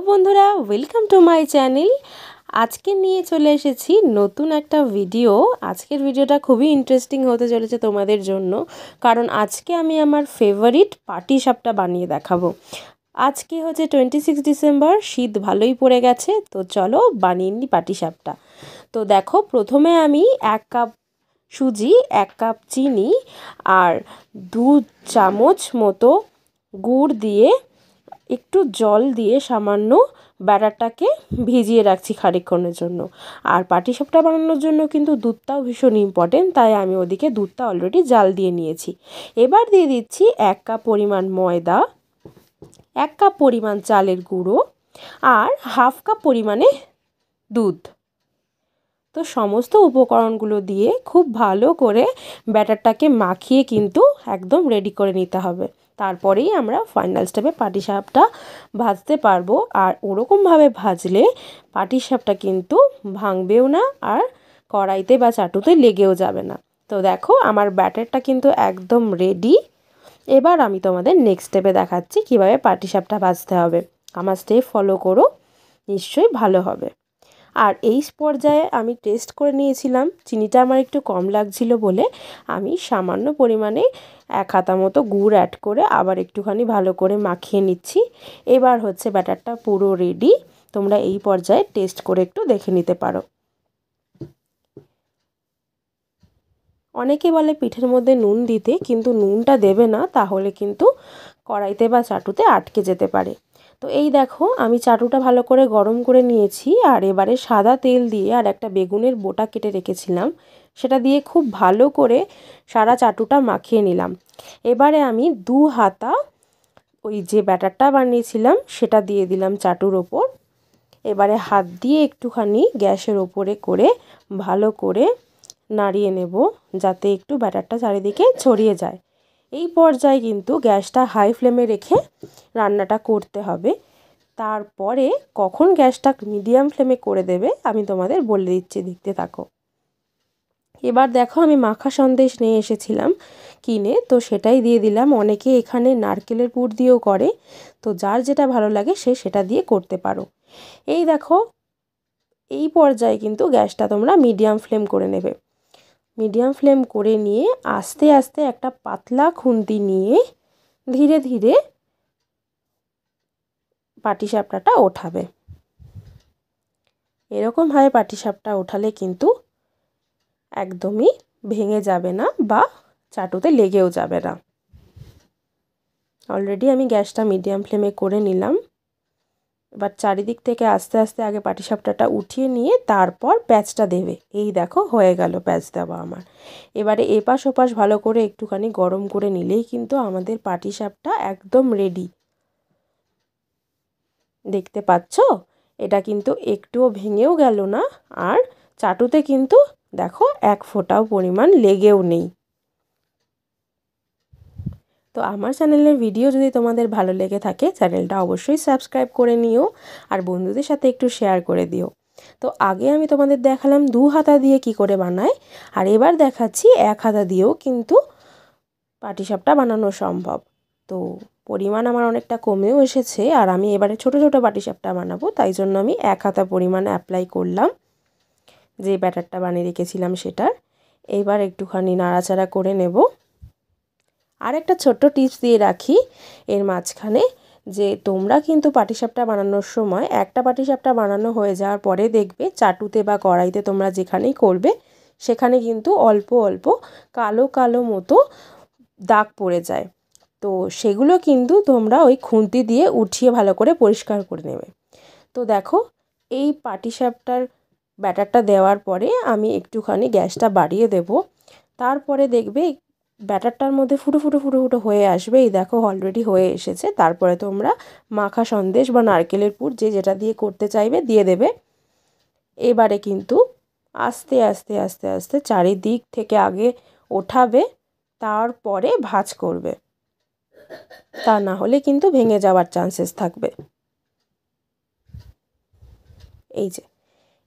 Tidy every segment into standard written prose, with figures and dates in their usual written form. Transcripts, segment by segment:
বন্ধুরা, welcome to my channel. আজকে নিয়ে চলে এসেছি নতুন একটা ভিডিও। আজকের ভিডিওটা খুবই ইন্টারেস্টিং হতে চলেছে তোমাদের জন্য, কারণ আজকে আমি আমার ফেভারিট পাটিসাপটা বানিয়ে দেখাবো। আজকে হচ্ছে 26 ডিসেম্বর, শীত ভালোই পড়ে গেছে, তো চলো বানিয়ে নিই পাটিসাপটা। তো দেখো, প্রথমে আমি 1 কাপ সুজি, 1 কাপ চিনি আর 2 চামচ মতো গুড় দিয়ে একটু জল দিয়ে সামান্য ব্যাটারটাকে ভিজিয়ে রাখছি খানিকক্ষণের জন্য। আর পাটিসাপটা বানানোর জন্য কিন্তু দুধটাও ভীষণ ইম্পর্টেন্ট, তাই আমি ওদিকে দুধটা অলরেডি জাল দিয়ে নিয়েছি। এবার দিয়ে দিচ্ছি 1 কাপ পরিমাণ ময়দা, 1 কাপ পরিমাণ চালের গুঁড়ো আর হাফ কাপ পরিমাণে দুধ। তো সমস্ত উপকরণগুলো দিয়ে খুব ভালো করে ব্যাটারটাকে মাখিয়ে কিন্তু একদম রেডি করে নিতে হবে। তারপরেই আমরা ফাইনাল স্টেপে পাটিসাপটা ভাজতে পারবো। আর ওরকমভাবে ভাজলে পাটিসাপটা কিন্তু ভাঙবেও না আর কড়াইতে বা চাটুতে লেগেও যাবে না। তো দেখো, আমার ব্যাটারটা কিন্তু একদম রেডি। এবার আমি তোমাদের নেক্সট স্টেপে দেখাচ্ছি কীভাবে পাটিসাপটা ভাজতে হবে। আমার স্টেপ ফলো করো, নিশ্চয়ই ভালো হবে। আর এই পর্যায়ে আমি টেস্ট করে নিয়েছিলাম, চিনিটা আমার একটু কম লাগছিল বলে আমি সামান্য পরিমাণে 1 হাতা মতো গুড় অ্যাড করে আবার একটুখানি ভালো করে মাখিয়ে নিচ্ছি। এবার হচ্ছে ব্যাটারটা পুরো রেডি। তোমরা এই পর্যায়ে টেস্ট করে একটু দেখে নিতে পারো। অনেকে বলে পিঠের মধ্যে নুন দিতে, কিন্তু নুনটা দেবে না, তাহলে কিন্তু কড়াইতে বা চাটুতে আটকে যেতে পারে। তো এই দেখো, আমি চাটুটা ভালো করে গরম করে নিয়েছি আর এবারে সাদা তেল দিয়ে আর একটা বেগুনের বোটা কেটে রেখেছিলাম, সেটা দিয়ে খুব ভালো করে সারা চাটুটা মাখিয়ে নিলাম। এবারে আমি 2 হাতা ওই যে ব্যাটারটা বানিয়েছিলাম সেটা দিয়ে দিলাম চাটুর ওপর। এবারে হাত দিয়ে একটুখানি গ্যাসের ওপরে করে ভালো করে নাড়িয়ে নেব, যাতে একটু ব্যাটারটা চারিদিকে ছড়িয়ে যায়। এই পর্যায়ে কিন্তু গ্যাসটা হাই ফ্লেমে রেখে রান্নাটা করতে হবে। তারপরে কখন গ্যাসটা মিডিয়াম ফ্লেমে করে দেবে আমি তোমাদের বলে দিচ্ছি, দেখতে থাকো। এবার দেখো, আমি মাখা সন্দেশ নিয়ে এসেছিলাম কিনে, তো সেটাই দিয়ে দিলাম। অনেকে এখানে নারকেলের পুর দিয়েও করে, তো যার যেটা ভালো লাগে সে সেটা দিয়ে করতে পারো। এই দেখো, এই পর্যায়ে কিন্তু গ্যাসটা তোমরা মিডিয়াম ফ্লেম করে নেবে। মিডিয়াম ফ্লেম করে নিয়ে আস্তে আস্তে একটা পাতলা খুন্তি নিয়ে ধীরে ধীরে পাটিসাপটাটা ওঠাবে। এরকমভাবে পাটিসাপটা ওঠালে কিন্তু একদমই ভেঙে যাবে না বা চাটুতে লেগেও যাবে না। অলরেডি আমি গ্যাসটা মিডিয়াম ফ্লেমে করে নিলাম। এবার চারিদিক থেকে আস্তে আস্তে আগে পাটিসাপটাটা উঠিয়ে নিয়ে তারপর প্যাঁচটা দেবে। এই দেখো, হয়ে গেল প্যাঁচ দেওয়া আমার। এবারে এপাশ ওপাশ ভালো করে একটুখানি গরম করে নিলেই কিন্তু আমাদের পাটিসাপটা একদম রেডি। দেখতে পাচ্ছ, এটা কিন্তু একটুও ভেঙেও গেল না আর চাটুতে কিন্তু দেখো 1 ফোঁটাও পরিমাণ লেগেও নেই। তো আমার চ্যানেলের ভিডিও যদি তোমাদের ভালো লেগে থাকে, চ্যানেলটা অবশ্যই সাবস্ক্রাইব করে নিও আর বন্ধুদের সাথে একটু শেয়ার করে দিও। তো আগে আমি তোমাদের দেখালাম 2 হাতা দিয়ে কি করে বানায়, আর এবার দেখাচ্ছি 1 হাতা দিয়েও কিন্তু পাটিসাপটা বানানো সম্ভব। তো পরিমাণ আমার অনেকটা কমেও এসেছে, আর আমি এবারে ছোট ছোট পাটিসাপটা বানাবো, তাই জন্য আমি 1 হাতা পরিমাণ অ্যাপ্লাই করলাম যে ব্যাটারটা বানিয়ে রেখেছিলাম সেটার। এবার একটুখানি নাড়াচাড়া করে নেব। আর একটা ছোট্ট টিপস দিয়ে রাখি এর মাঝখানে, যে তোমরা কিন্তু পাটিসাপটা বানানোর সময় একটা পাটিসাপটা বানানো হয়ে যাওয়ার পরে দেখবে চাটুতে বা কড়াইতে তোমরা যেখানেই করবে সেখানে কিন্তু অল্প অল্প কালো কালো মতো দাগ পড়ে যায়। তো সেগুলো কিন্তু তোমরা ওই খুন্তি দিয়ে উঠিয়ে ভালো করে পরিষ্কার করে নেবে। তো দেখো, এই পাটিসাপটার ব্যাটারটা দেওয়ার পরে আমি একটুখানি গ্যাসটা বাড়িয়ে দেব। তারপরে দেখবে ব্যাটারটার মধ্যে ফুটো ফুটো ফুটো ফুটো হয়ে আসবে। এই দেখো, অলরেডি হয়ে এসেছে। তারপরে তোমরা মাখা সন্দেশ বা নারকেলের পুর যে যেটা দিয়ে করতে চাইবে দিয়ে দেবে। এবারে কিন্তু আস্তে আস্তে আস্তে আস্তে চারিদিক থেকে আগে ওঠাবে, তারপরে ভাঁজ করবে, তা না হলে কিন্তু ভেঙে যাওয়ার চান্সেস থাকবে। এই যে,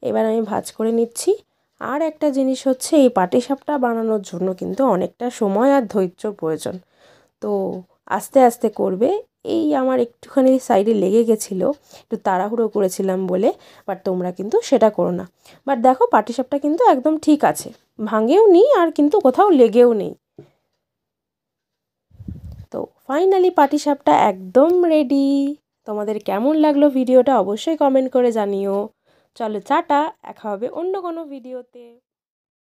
এবার আমি ভাঁজ করে নিচ্ছি। আর একটা জিনিস হচ্ছে, এই পাটিসাপটা বানানোর জন্য কিন্তু অনেকটা সময় আর ধৈর্যর প্রয়োজন। তো আস্তে আস্তে করবে। এই আমার একটুখানি সাইডে লেগে গেছিলো, একটু তাড়াহুড়ো করেছিলাম বলে। বাট তোমরা কিন্তু সেটা করো না। বাট দেখো পাটিসাপটা কিন্তু একদম ঠিক আছে, ভাঙেও নি আর কিন্তু কোথাও লেগেও নেই। তো ফাইনালি পাটিসাপটা একদম রেডি। তোমাদের কেমন লাগলো ভিডিওটা অবশ্যই কমেন্ট করে জানিও। চলো টাটা, দেখা হবে অন্য কোনো ভিডিওতে।